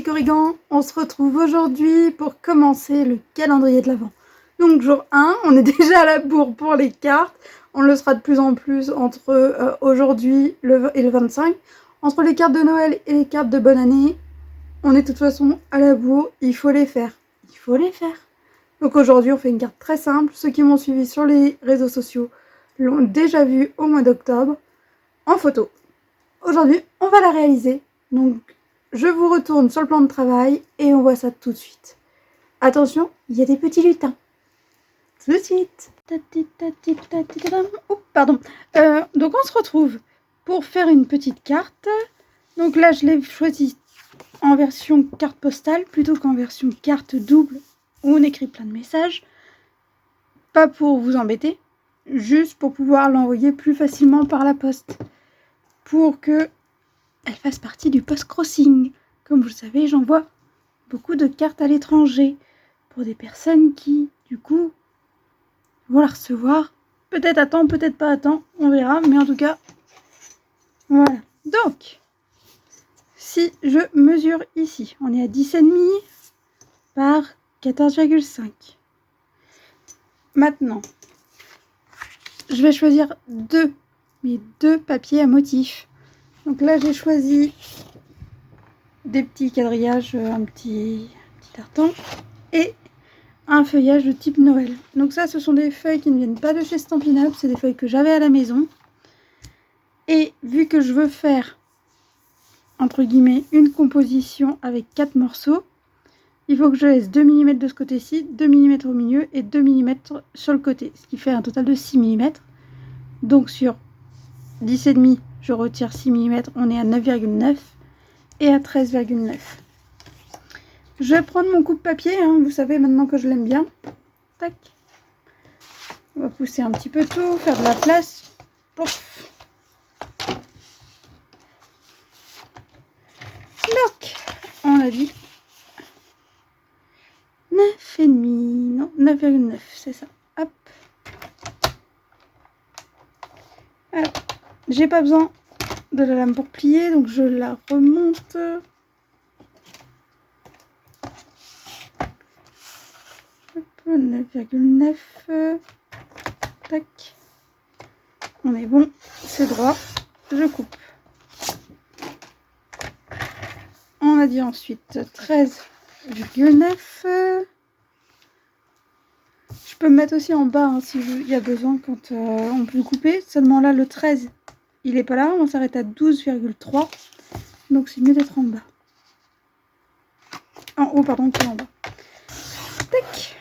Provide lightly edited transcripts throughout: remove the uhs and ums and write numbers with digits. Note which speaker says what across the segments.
Speaker 1: petits corrigans, on se retrouve aujourd'hui pour commencer le calendrier de l'Avent. Donc jour 1, on est déjà à la bourre pour les cartes, on le sera de plus en plus entre aujourd'hui et le 25. Entre les cartes de Noël et les cartes de bonne année, on est de toute façon à la bourre, il faut les faire. Il faut les faire. Donc aujourd'hui on fait une carte très simple, ceux qui m'ont suivi sur les réseaux sociaux l'ont déjà vu au mois d'octobre, en photo. Aujourd'hui on va la réaliser, donc je vous retourne sur le plan de travail et on voit ça tout de suite. Attention, il y a des petits lutins. Tout de suite. Oh, pardon. Donc on se retrouve pour faire une petite carte. Donc là je l'ai choisi en version carte postale plutôt qu'en version carte double où on écrit plein de messages. Pas pour vous embêter, juste pour pouvoir l'envoyer plus facilement par la poste. Pour que elle fasse partie du post-crossing. Comme vous le savez, j'envoie beaucoup de cartes à l'étranger pour des personnes qui, du coup, vont la recevoir. Peut-être à temps, peut-être pas à temps, on verra. Mais en tout cas, voilà. Donc, si je mesure ici, on est à 10,5 par 14,5. Maintenant, je vais choisir mes deux papiers à motifs. Donc là, j'ai choisi des petits quadrillages, un petit tartan et un feuillage de type Noël. Donc ça, ce sont des feuilles qui ne viennent pas de chez Stampin' Up, c'est des feuilles que j'avais à la maison. Et vu que je veux faire, entre guillemets, une composition avec 4 morceaux, il faut que je laisse 2 mm de ce côté-ci, 2 mm au milieu et 2 mm sur le côté, ce qui fait un total de 6 mm. Donc sur 10,5, je retire 6 mm, on est à 9,9 et à 13,9. Je vais prendre mon coupe-papier, hein, vous savez maintenant que je l'aime bien. Tac. On va pousser un petit peu tout, faire de la place. Pouf. Donc, on a dit 9,5, non, 9,9, c'est ça. Hop. Alors, j'ai pas besoin de la lame pour plier, donc je la remonte. 9,9. Tac. On est bon, c'est droit. Je coupe. On a dit ensuite 13,9. Je peux me mettre aussi en bas hein, s'il y a besoin quand on peut couper. Seulement là, le 13, il n'est pas là. On s'arrête à 12,3. Donc c'est mieux d'être en bas. En haut, pardon, puis en bas. Tac.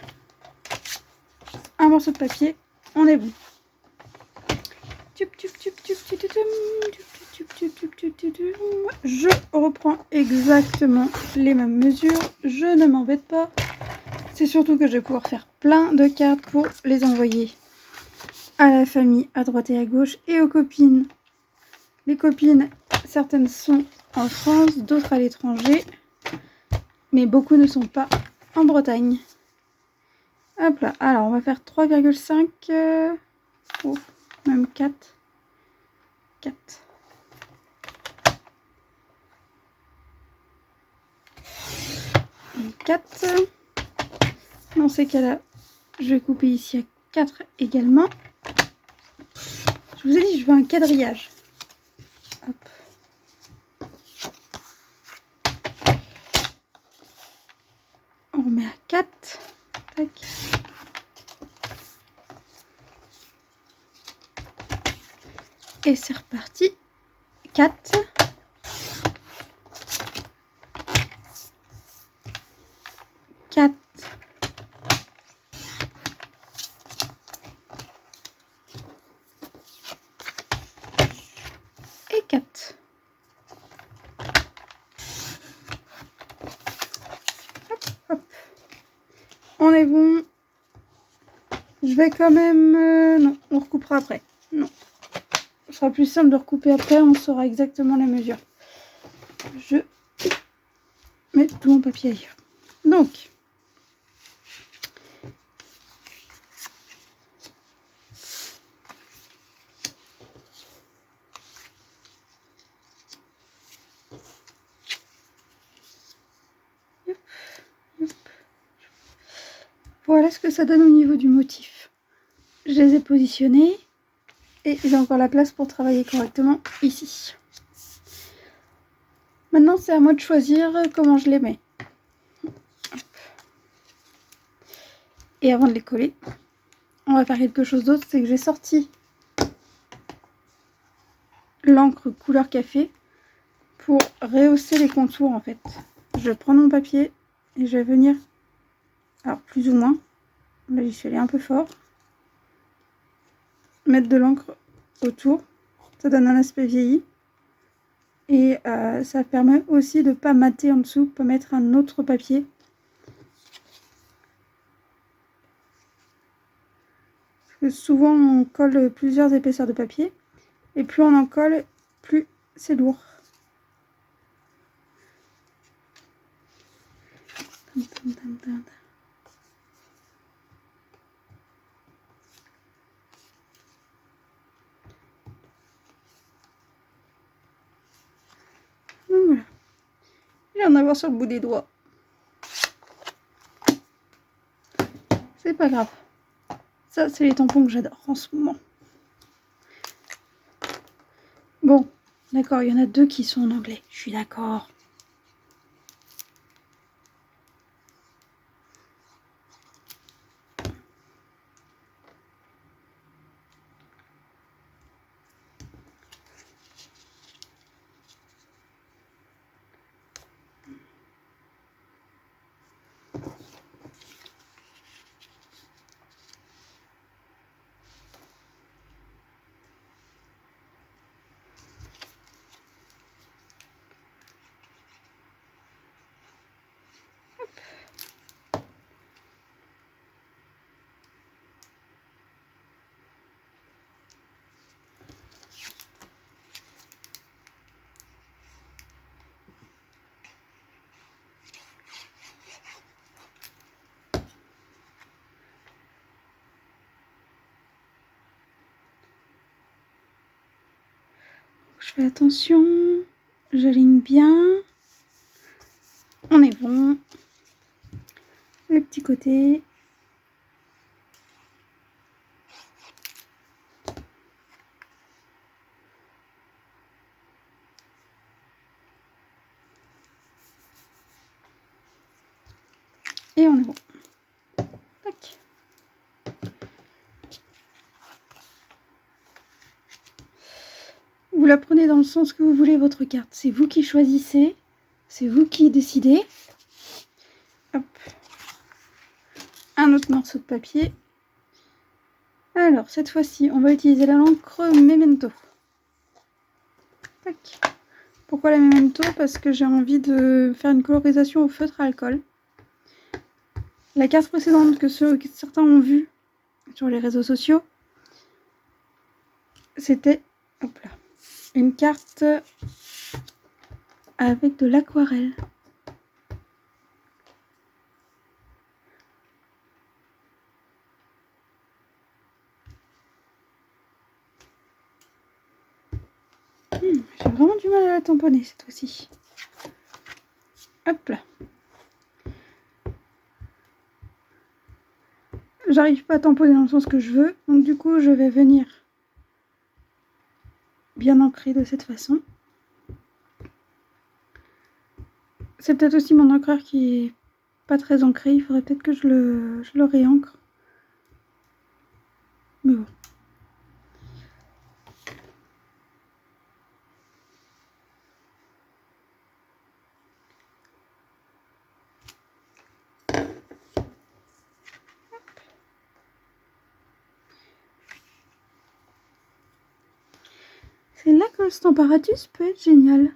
Speaker 1: Un morceau de papier. On est bon. Je reprends exactement les mêmes mesures. Je ne m'embête pas. C'est surtout que je vais pouvoir faire plein de cartes pour les envoyer à la famille, à droite et à gauche, et aux copines. Les copines, certaines sont en France, d'autres à l'étranger, mais beaucoup ne sont pas en Bretagne. Hop là, alors on va faire 3,5, même 4. 4. Et 4. Dans ces cas-là, je vais couper ici à 4 également. Je vous ai dit, je veux un quadrillage. Hop. On remet à 4. Tac. Et c'est reparti. 4. 4. Et 4. Hop, hop. On est bon. Je vais quand même... non, on recoupera après. Non. Ce sera plus simple de recouper après, on saura exactement les mesures. Je mets tout mon papier ailleurs. Donc, Voilà ce que ça donne au niveau du motif. Je les ai positionnés et j'ai encore la place pour travailler correctement ici. Maintenant, c'est à moi de choisir comment je les mets. Et avant de les coller, on va faire quelque chose d'autre, c'est que j'ai sorti l'encre couleur café pour rehausser les contours en fait. Je vais prendre mon papier et je vais venir, alors plus ou moins, là j'y suis allée un peu fort, mettre de l'encre autour, ça donne un aspect vieilli et ça permet aussi de ne pas mater en dessous, pas mettre un autre papier. Parce que souvent on colle plusieurs épaisseurs de papier et plus on en colle, plus c'est lourd. Donc voilà. Il va en avoir sur le bout des doigts. C'est pas grave. Ça, c'est les tampons que j'adore en ce moment. Bon, d'accord, il y en a 2 qui sont en anglais. Je suis d'accord. Je fais attention, j'aligne bien. On est bon. Le petit côté. Et on est bon. Tac. Vous la prenez dans le sens que vous voulez votre carte. C'est vous qui choisissez. C'est vous qui décidez. Hop. Un autre morceau de papier. Alors, cette fois-ci, on va utiliser l'encre Memento. Tac. Pourquoi la Memento? Parce que j'ai envie de faire une colorisation au feutre à alcool. La carte précédente que certains ont vue sur les réseaux sociaux, c'était une carte avec de l'aquarelle. J'ai vraiment du mal à la tamponner cette fois-ci. Hop là. J'arrive pas à tamponner dans le sens que je veux, donc du coup je vais venir bien ancrer de cette façon. C'est peut-être aussi mon encreur qui est pas très ancré, il faudrait peut-être que je le réancre. Mais bon. C'est là que le Stamparatus peut être génial.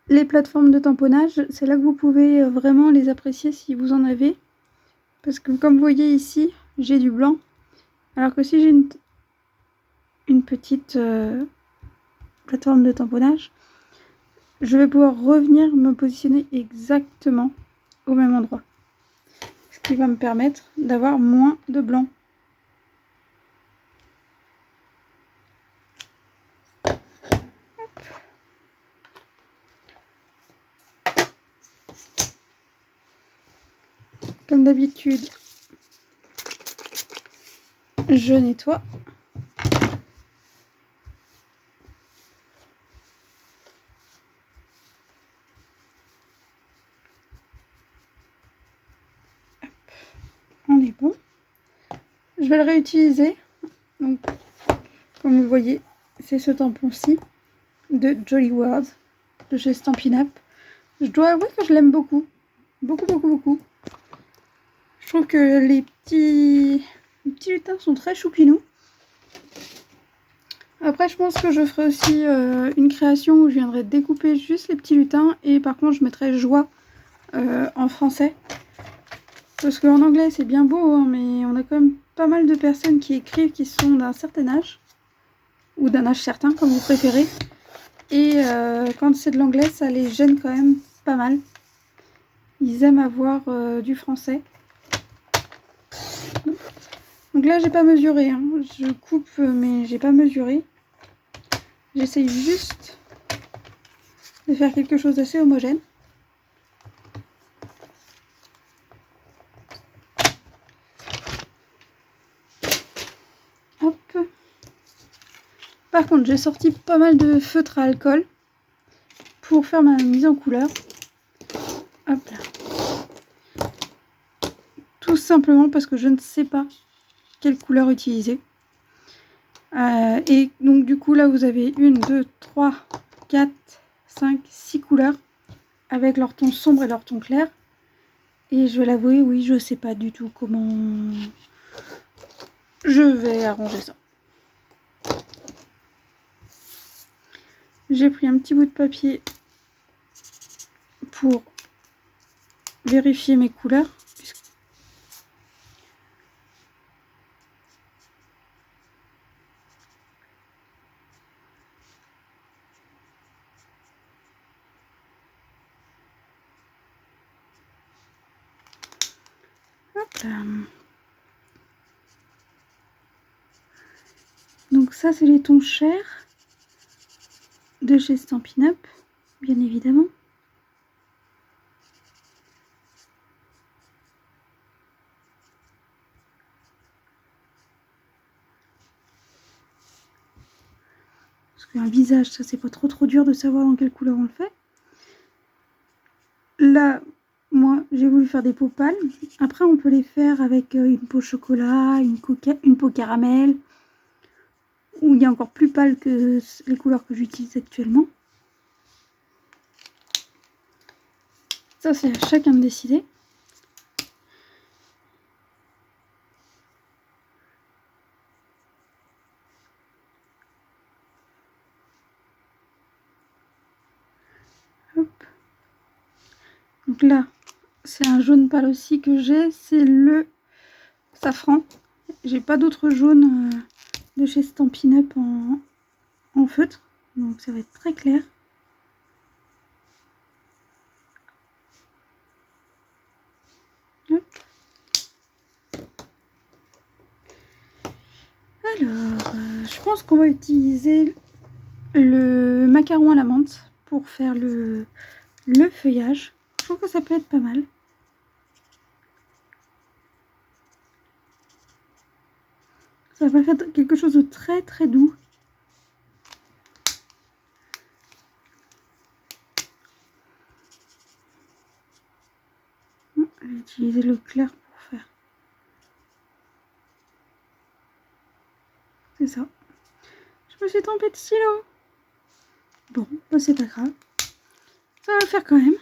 Speaker 1: Les plateformes de tamponnage, c'est là que vous pouvez vraiment les apprécier si vous en avez. Parce que comme vous voyez ici, j'ai du blanc. Alors que si j'ai une petite plateforme de tamponnage, je vais pouvoir revenir me positionner exactement au même endroit. Ce qui va me permettre d'avoir moins de blanc. Comme d'habitude, je nettoie. Hop. On est bon. Je vais le réutiliser. Donc, comme vous voyez, c'est ce tampon-ci de Jolly World de chez Stampin' Up. Je dois avouer que je l'aime beaucoup. Beaucoup, beaucoup, beaucoup. Je trouve que les petits lutins sont très choupinous. Après, je pense que je ferai aussi une création où je viendrai découper juste les petits lutins. Et par contre, je mettrai joie en français. Parce qu'en anglais, c'est bien beau, hein, mais on a quand même pas mal de personnes qui écrivent qui sont d'un certain âge. Ou d'un âge certain, comme vous préférez. Et quand c'est de l'anglais, ça les gêne quand même pas mal. Ils aiment avoir du français. Donc là, j'ai pas mesuré. Hein. Je coupe, mais j'ai pas mesuré. J'essaye juste de faire quelque chose d'assez homogène. Hop. Par contre, j'ai sorti pas mal de feutre à alcool pour faire ma mise en couleur. Hop là. Tout simplement parce que je ne sais pas quelle couleur utiliser. Et donc du coup là vous avez 1, 2, 3, 4, 5, 6 couleurs avec leur ton sombre et leur ton clair. Et je vais l'avouer, oui, je sais pas du tout comment je vais arranger ça. J'ai pris un petit bout de papier pour vérifier mes couleurs. Hop là. Donc ça c'est les tons chers de chez Stampin' Up, bien évidemment. Parce qu'un visage, ça c'est pas trop dur de savoir dans quelle couleur on le fait. Là, moi j'ai voulu faire des peaux pâles. Après on peut les faire avec une peau chocolat, une peau caramel. Où il y a encore plus pâle que les couleurs que j'utilise actuellement. Ça c'est à chacun de décider. Hop. Donc là, c'est un jaune pâle aussi que j'ai, c'est le safran. J'ai pas d'autre jaune de chez Stampin' Up en feutre, donc ça va être très clair. Hop. Alors, je pense qu'on va utiliser le macaron à la menthe pour faire le feuillage. Je trouve que ça peut être pas mal. Ça va faire quelque chose de très très doux. Je vais utiliser le clair pour faire. C'est ça. Je me suis trompée de stylo. Bon, bah c'est pas grave. Ça va le faire quand même.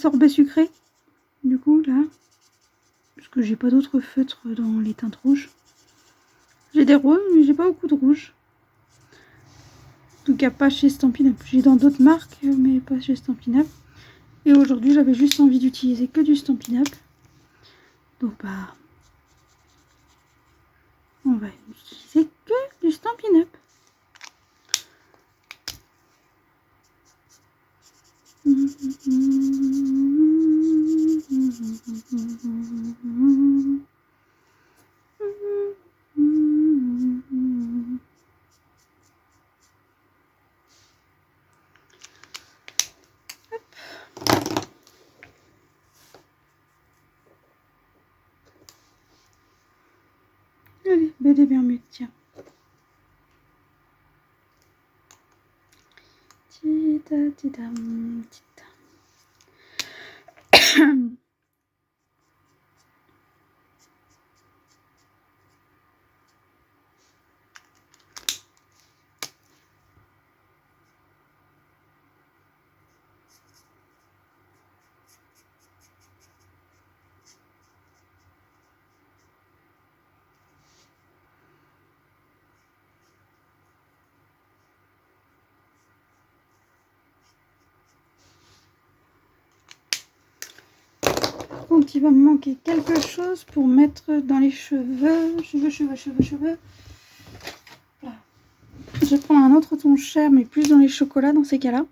Speaker 1: sorbet sucré. Du coup, là, parce que j'ai pas d'autres feutres dans les teintes rouges. J'ai des roses, mais j'ai pas beaucoup de rouge. En tout cas, pas chez Stampin' Up. J'ai dans d'autres marques, mais pas chez Stampin' Up. Et aujourd'hui, j'avais juste envie d'utiliser que du Stampin' Up. Donc, bah, on va utiliser que du Stampin' Up. Allez, BD Bermude, tiens. Tidam. Donc il va me manquer quelque chose pour mettre dans les cheveux. Cheveux. Voilà. Je vais prendre un autre ton cher, mais plus dans les chocolats dans ces cas-là.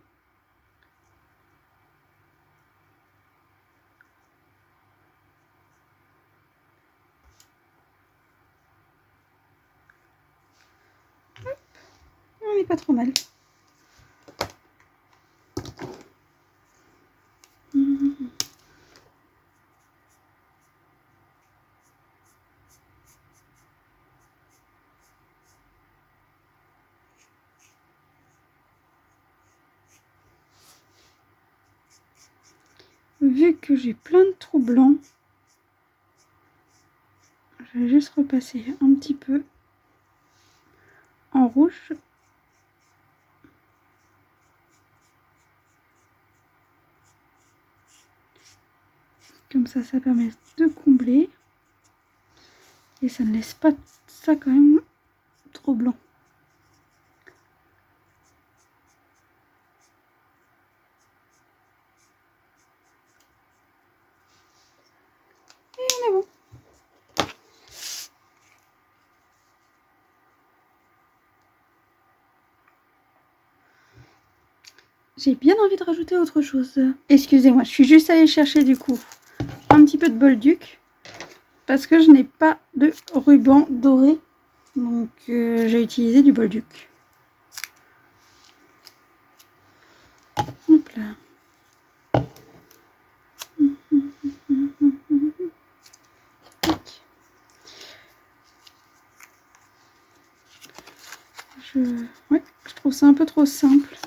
Speaker 1: On n'est pas trop mal. Vu que j'ai plein de trous blancs, je vais juste repasser un petit peu en rouge. Comme ça permet de combler. Et ça ne laisse pas ça quand même trop blanc. Et on est bon. J'ai bien envie de rajouter autre chose. Excusez-moi, je suis juste allée chercher du coup un petit peu de Bolduc. Parce que je n'ai pas de ruban doré. Donc j'ai utilisé du Bolduc. Hop là. Ouais, je trouve ça un peu trop simple.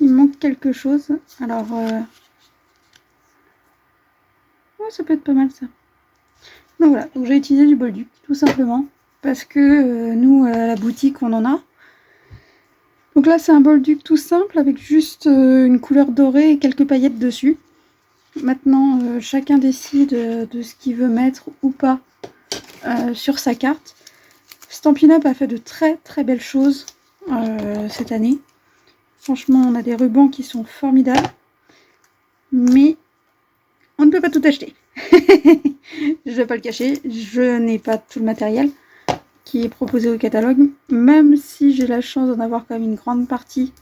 Speaker 1: Il me manque quelque chose. Alors, ouais, ça peut être pas mal ça. Donc voilà, donc j'ai utilisé du Bolduc, tout simplement. Parce que nous, à la boutique, on en a. Donc là, c'est un Bolduc tout simple, avec juste une couleur dorée et quelques paillettes dessus. Maintenant, chacun décide de ce qu'il veut mettre ou pas sur sa carte. Stampin' Up a fait de très très belles choses cette année. Franchement, on a des rubans qui sont formidables. Mais on ne peut pas tout acheter. Je ne vais pas le cacher, je n'ai pas tout le matériel qui est proposé au catalogue. Même si j'ai la chance d'en avoir quand même une grande partie.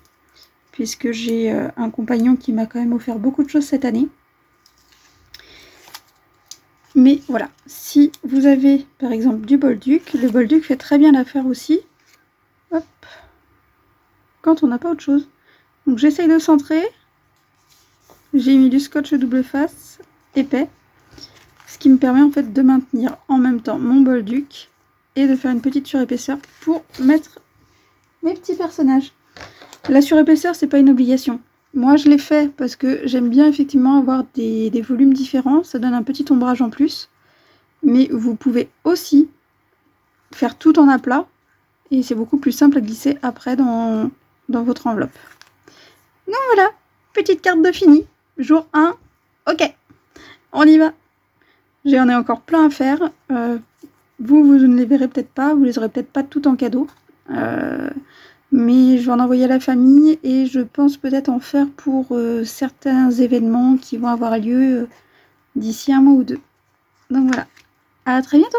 Speaker 1: Puisque j'ai un compagnon qui m'a quand même offert beaucoup de choses cette année. Mais voilà, si vous avez par exemple du Bolduc, le Bolduc fait très bien l'affaire aussi. Hop. Quand on n'a pas autre chose. Donc j'essaye de centrer. J'ai mis du scotch double face épais. Ce qui me permet en fait de maintenir en même temps mon Bolduc et de faire une petite surépaisseur pour mettre mes petits personnages. La surépaisseur, c'est pas une obligation. Moi, je l'ai fait parce que j'aime bien effectivement avoir des volumes différents. Ça donne un petit ombrage en plus. Mais vous pouvez aussi faire tout en aplat. Et c'est beaucoup plus simple à glisser après dans votre enveloppe. Donc voilà, petite carte de fini. Jour 1, Ok, on y va. J'en ai encore plein à faire. Vous ne les verrez peut-être pas, vous les aurez peut-être pas toutes en cadeau. Mais je vais en envoyer à la famille et je pense peut-être en faire pour certains événements qui vont avoir lieu d'ici un mois ou deux. Donc voilà, à très bientôt!